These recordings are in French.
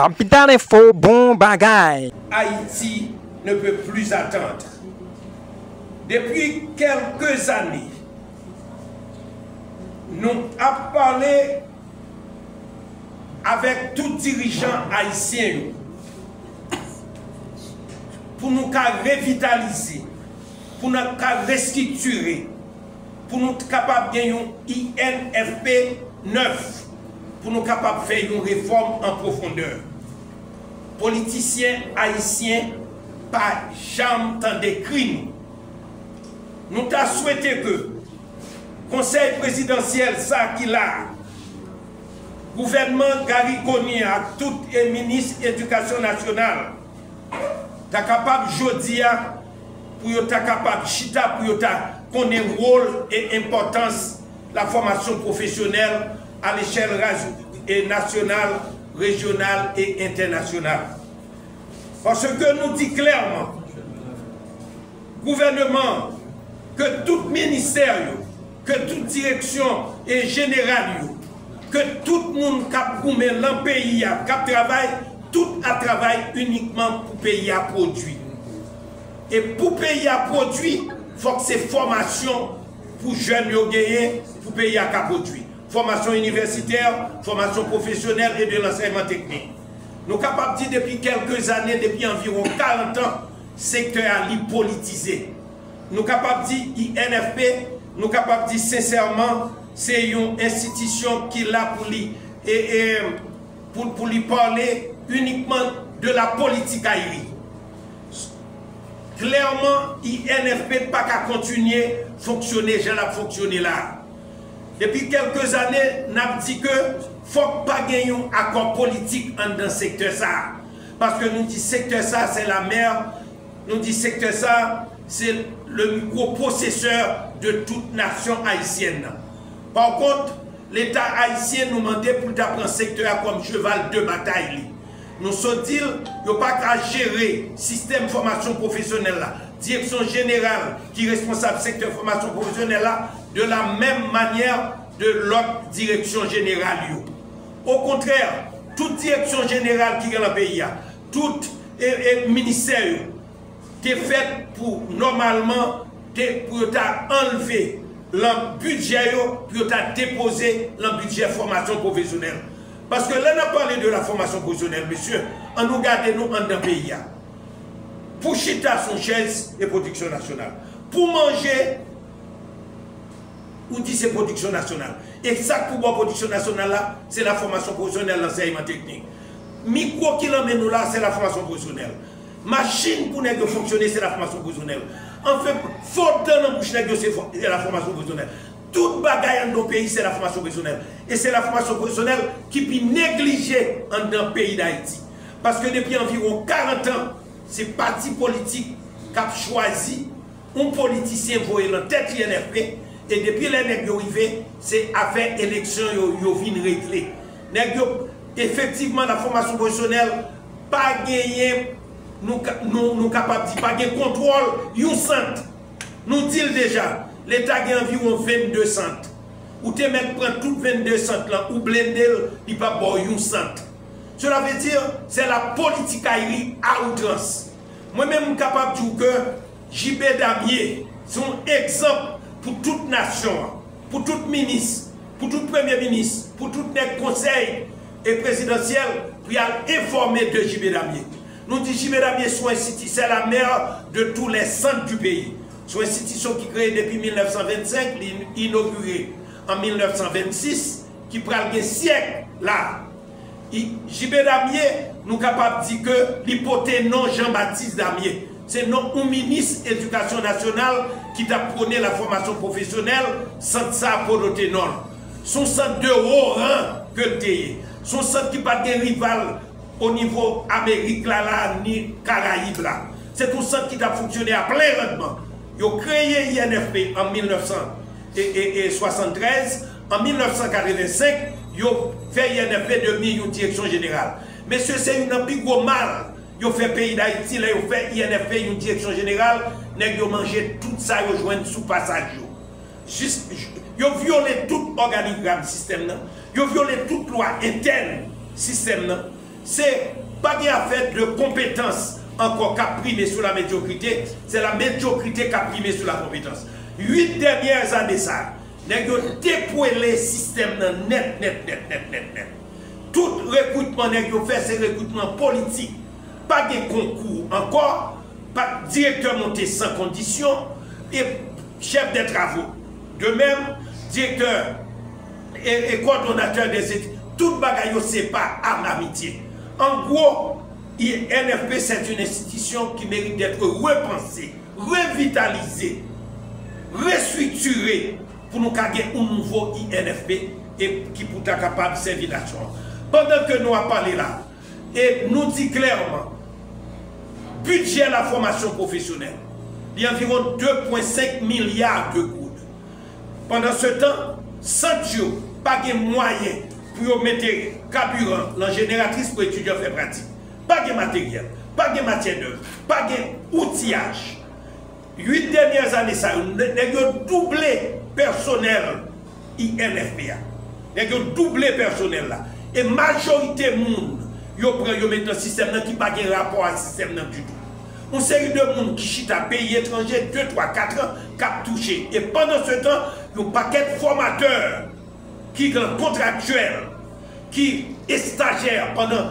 Capitaine Info, bon bagaille. Haïti ne peut plus attendre. Depuis quelques années, nous avons parlé avec tous les dirigeants haïtiens pour nous revitaliser, pour nous restructurer, pour nous capables de gagner un INFP 9, pour nous capables de faire une réforme en profondeur. Politiciens haïtiens, pas jamais tant d'écrits. Nous avons souhaité que le Conseil présidentiel, ça qui l'a, gouvernement Gary Coney à tous les ministres de l'Éducation nationale, est capable aujourd'hui pour être capable chita pour connaître le rôle et l'importance de la formation professionnelle à l'échelle nationale, régionale et internationale. Parce que nous dit clairement, gouvernement, que tout ministère, que toute direction et générale, que tout le monde qui a dans le pays, qui travaille, tout a travaillé uniquement pour payer à produit. Et pour payer à produit, il faut que c'est formation pour jeunes gagner pour payer à produit. Formation universitaire, formation professionnelle et de l'enseignement technique. Nous sommes capables de dire depuis quelques années, depuis environ 40 ans, le secteur a politisé. Nous sommes capables de dire INFP, nous sommes capables de dire sincèrement, c'est une institution qui est là pour lui parler uniquement de la politique aérienne. Clairement, INFP n'a pas qu'à continuer à fonctionner, j'ai la fonctionner là. Depuis quelques années, nous avons dit que faut pas gagner un accord politique dans le secteur ça. Parce que nous disons secteur ça, c'est la mer. Nous disons secteur ça, c'est le microprocesseur de toute nation haïtienne. Par contre, l'État haïtien nous demandait pour prendre le secteur comme cheval de bataille. Nous sommes dit qu'il n'y a pas qu'à gérer le système de formation professionnelle là, direction générale qui est responsable du secteur de formation professionnelle là, de la même manière de l'autre direction générale. Au contraire, toute direction générale qui est dans le pays, tout ministère qui est fait pour normalement pour enlever le budget pour déposer le budget formation professionnelle. Parce que là, on a parlé de la formation professionnelle, monsieur, on nous garde nous en un pays. Pour chita son chaise et production nationale. Pour manger, on dit c'est production nationale. Et ça pour la production nationale là, c'est la formation professionnelle, l'enseignement technique. Micro qui l'emmène nous là, c'est la formation professionnelle. Machine pour nous fonctionner, c'est la formation professionnelle. En fait, faute dans bouche c'est la formation professionnelle. Toute bagaille dans nos pays, c'est la formation professionnelle. Et c'est la formation professionnelle qui peut négliger dans le pays d'Haïti. Parce que depuis environ 40 ans, c'est parti politique qui a choisi un politicien pour la tête INFP. Et depuis les nègres arrivés, c'est affaire élection qui vient régler. Effectivement, la formation professionnelle, pas gagné, nous capables de pas gagner contrôle, un centre. Nous disons déjà, l'État a environ 22 centres. Ou te mettre prendre tout 22 centres là, ou blender, il pas boire un centre. Cela veut dire, c'est la politique aérienne à outrance. Moi-même, je suis capable de dire que JB Damier, c'est un exemple pour toute nation, pour tout ministre, pour tout premier ministre, pour tout conseil et présidentiel, pour informer de JB Damier. Nous disons JB Damier, c'est la mère de tous les centres du pays. C'est une institution qui est créée depuis 1925, inaugurée en 1926, qui prend un siècle là. JB Damier, nous sommes capables de dire que l'hypothèse non Jean-Baptiste Damier, c'est non un ministre de l'Éducation nationale qui t'a prôné la formation professionnelle sans ça pour le ténor. Son centre de haut rang que le TE. Son centre qui n'a pas de rival au niveau Amérique là, ni Caraïbes là. C'est un centre qui a fonctionné à plein rendement. Ils ont créé l'INFP en 1973. En 1985, ils ont fait l'INFP de une direction générale. Mais c'est une plus gros mal. Ils ont fait pays d'Haïti, ils ont fait INFP une direction générale. Ils ont mangé tout ça, ils ont joint sous passage. Ils ont violé tout organigramme système. Ils ont violé toute loi interne système. c'est pas bien fait de compétences encore qu'à primer sur la médiocrité, c'est la médiocrité qui a primé sur la compétence. 8 dernières années, ça, nous avons dépouillé le système net. Tout recrutement nous avons fait, c'est recrutement politique. Pas de concours encore, pas de directeur monté sans condition et chef des travaux. De même, directeur et coordonnateur des études. Tout bagaille, c'est pas à amitié. En gros, INFP, c'est une institution qui mérite d'être repensée, revitalisée, restructurée pour nous gagner un nouveau INFP et qui pourra être capable de servir la nation. Pendant que nous avons parlé là, et nous dit clairement, budget de la formation professionnelle, il y a environ 2,5 milliards de gouttes. Pendant ce temps, sans Dieu, pas de moyens pour mettre carburant, la génératrice pour étudiants faire pratique. Pas de matériel, pas de matière d'œuvre, pas d'outillage. 8 dernières années, ça, nous avons doublé personnel INFPA. Nous avons doublé personnel là. Et majorité monde, ils mettent un système qui n'a pas de rapport à ce système du tout. Une série de monde qui chita à pays étranger 2, 3, 4 ans, qui a touché. Et pendant ce temps, il y a un paquet de formateurs qui sont contractuels, qui est stagiaire pendant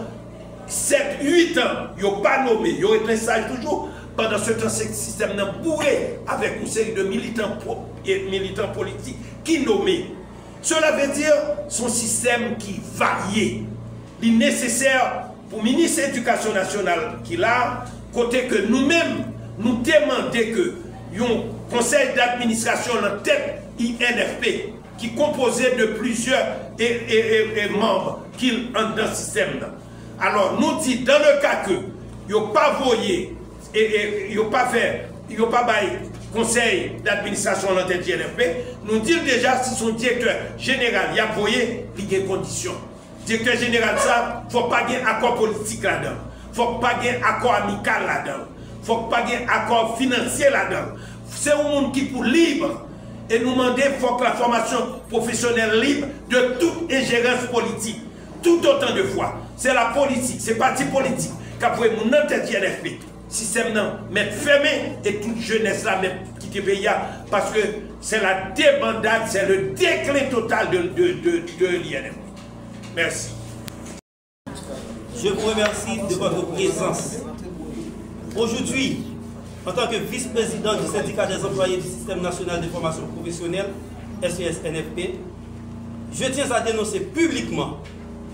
7, 8 ans, ils n'ont pas nommé, ils ont été sage toujours. Pendant ce temps, ce système n'a bourré avec une série de militants politiques qui nommaient. Cela veut dire son système qui varie. Il est nécessaire pour le ministre de l'Éducation nationale qui l'a, côté que nous-mêmes, nous demandons que un conseil d'administration en tête INFP qui est composé de plusieurs membres qui ont dans le système. Alors, nous disons, dans le cas que ils n'ont pas voyé et ils n'ont pas fait, ils n'ont pas baillé conseil d'administration dans tête INFP, nous disons déjà si son directeur général y a voyé, il y a des conditions. Directeur général, ça, il ne faut pas qu'il y ait un accord politique là-dedans. Il ne faut pas qu'il y ait un accord amical là-dedans. Il ne faut pas qu'il y ait un accord financier là-dedans. C'est un monde qui est libre. Et nous demandons qu'il faut que la formation professionnelle libre de toute ingérence politique. Tout autant de fois. C'est la politique, c'est le parti politique qui a pris mon tête INFP. Système non, mettre fermé et toute jeunesse là, mettre quitter le pays parce que c'est la débandade, c'est le déclin total de l'INFP. Merci. Je vous remercie de votre présence. Aujourd'hui, en tant que vice-président du syndicat des employés du système national de formation professionnelle, SES-NFP, je tiens à dénoncer publiquement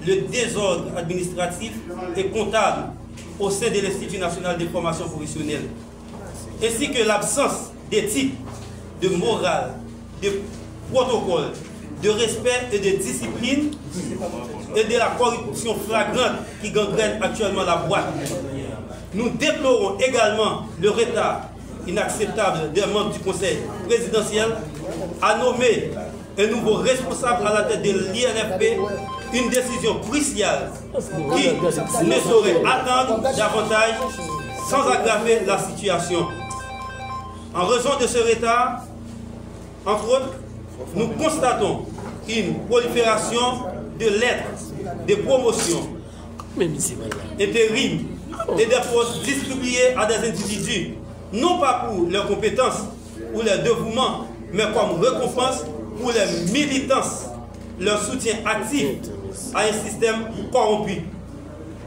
le désordre administratif et comptable au sein de l'Institut national de formation professionnelle, ainsi que l'absence d'éthique, de morale, de protocole, de respect et de discipline et de la corruption flagrante qui gangrène actuellement la boîte. Nous déplorons également le retard inacceptable des membres du Conseil présidentiel à nommer un nouveau responsable à la tête de l'INFP, une décision cruciale qui ne saurait attendre davantage sans aggraver la situation. En raison de ce retard, entre autres, nous constatons une prolifération de lettres, de promotions, d'intérim et des postes distribués à des individus, non pas pour leurs compétences ou leur dévouement, mais comme récompense pour leur militance, leur soutien actif à un système corrompu.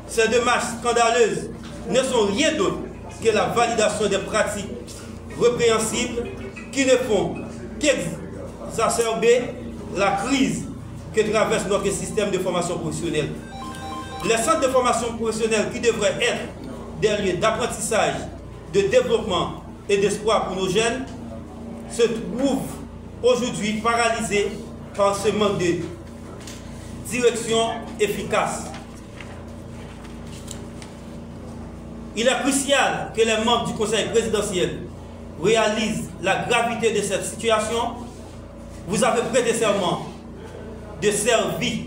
Ces démarches scandaleuses ne sont rien d'autre que la validation des pratiques répréhensibles qui ne font qu'exacerber la crise que traverse notre système de formation professionnelle. Les centres de formation professionnelle qui devraient être des lieux d'apprentissage, de développement et d'espoir pour nos jeunes se trouvent aujourd'hui paralysés par ce manque de direction efficace. Il est crucial que les membres du Conseil présidentiel réalisent la gravité de cette situation. Vous avez prêté serment de servir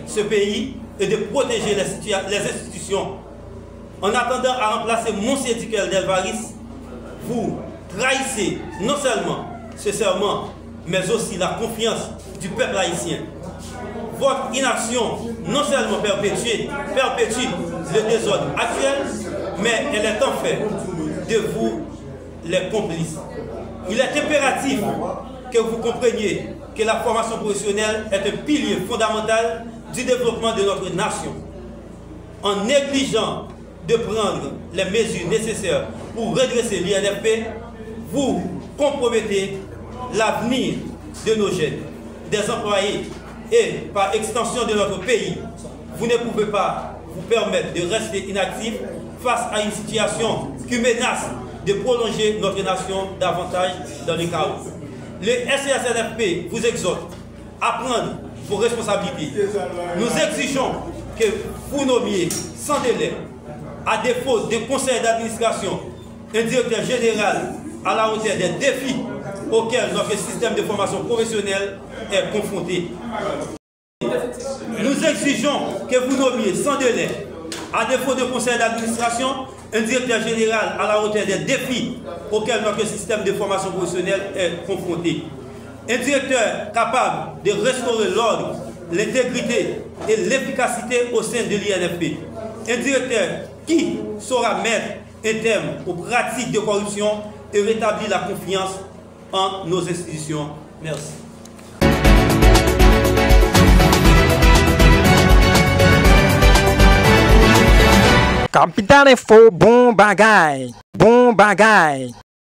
ce pays et de protéger les institutions. En attendant à remplacer Monsieur Duquel d'Elvaris, vous trahissez non seulement ce serment, mais aussi la confiance du peuple haïtien. Votre inaction non seulement perpétue le désordre actuel, mais elle est en fait de vous les complices. Il est impératif que vous compreniez que la formation professionnelle est un pilier fondamental du développement de notre nation. En négligeant de prendre les mesures nécessaires pour redresser l'INFP, vous compromettez l'avenir de nos jeunes, des employés et par extension de notre pays. Vous ne pouvez pas vous permettre de rester inactif face à une situation qui menace de prolonger notre nation davantage dans le chaos. Le SCSNFP vous exhorte à prendre vos responsabilités. Nous exigeons que vous nommiez sans délai, à défaut de conseil d'administration, un directeur général à la hauteur des défis auxquels notre système de formation professionnelle est confronté. Nous exigeons que vous nommiez sans délai, à défaut de conseil d'administration, un directeur général à la hauteur des défis auxquels notre système de formation professionnelle est confronté. Un directeur capable de restaurer l'ordre, l'intégrité et l'efficacité au sein de l'INFP. Un directeur qui saura mettre un terme aux pratiques de corruption et rétablir la confiance en nos institutions. Merci. Capitaine Info, bon bagay.